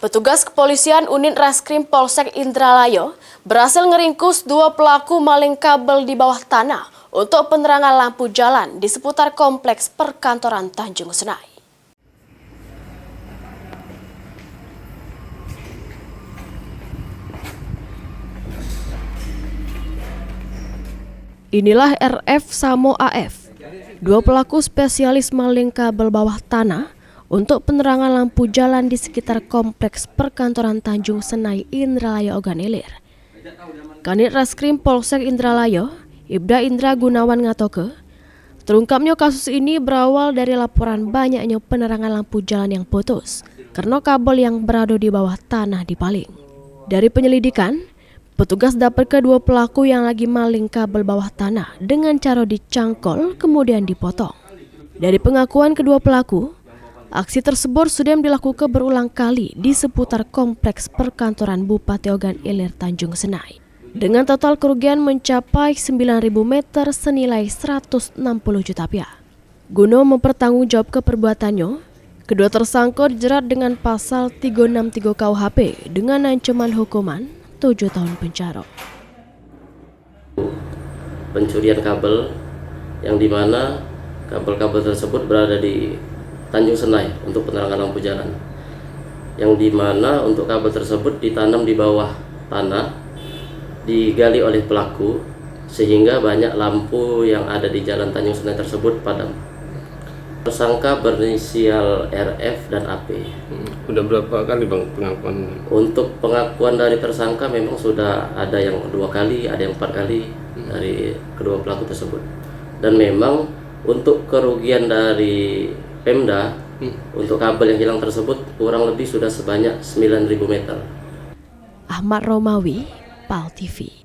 Petugas kepolisian unit Reskrim Polsek Indralayo berhasil ngeringkus 2 pelaku maling kabel di bawah tanah untuk penerangan lampu jalan di seputar kompleks perkantoran Tanjung Senai. Inilah RF Samo AF, 2 pelaku spesialis maling kabel bawah tanah untuk penerangan lampu jalan di sekitar kompleks perkantoran Tanjung Senai, Indralayo, Ogan Ilir. Kanit Reskrim Polsek Indralayo, Ibda Indra Gunawan ngatoke, terungkapnya kasus ini berawal dari laporan banyaknya penerangan lampu jalan yang putus karena kabel yang berada di bawah tanah dipaling. Dari penyelidikan, petugas dapat kedua pelaku yang lagi maling kabel bawah tanah dengan cara dicangkol kemudian dipotong. Dari pengakuan kedua pelaku, aksi tersebut sudah dilakukan berulang kali di seputar kompleks perkantoran Bupati Ogan Ilir Tanjung Senai dengan total kerugian mencapai 9.000 meter senilai 160 juta rupiah. Guna mempertanggungjawabkan perbuatannya, kedua tersangka dijerat dengan pasal 363 KUHP dengan ancaman hukuman 7 tahun penjara. Pencurian kabel yang dimana kabel-kabel tersebut berada di Tanjung Senai untuk penerangan lampu jalan, yang dimana untuk kabel tersebut ditanam di bawah tanah, digali oleh pelaku sehingga banyak lampu yang ada di jalan Tanjung Senai tersebut padam. Tersangka berinisial RF dan AP. Udah berapa kali bang pengakuan? Untuk pengakuan dari tersangka memang sudah ada yang 2 kali, ada yang 4 kali dari kedua pelaku tersebut. Dan memang untuk kerugian dari Pemda untuk kabel yang hilang tersebut kurang lebih sudah sebanyak 9.000 meter. Ahmad Romawi, PAL TV.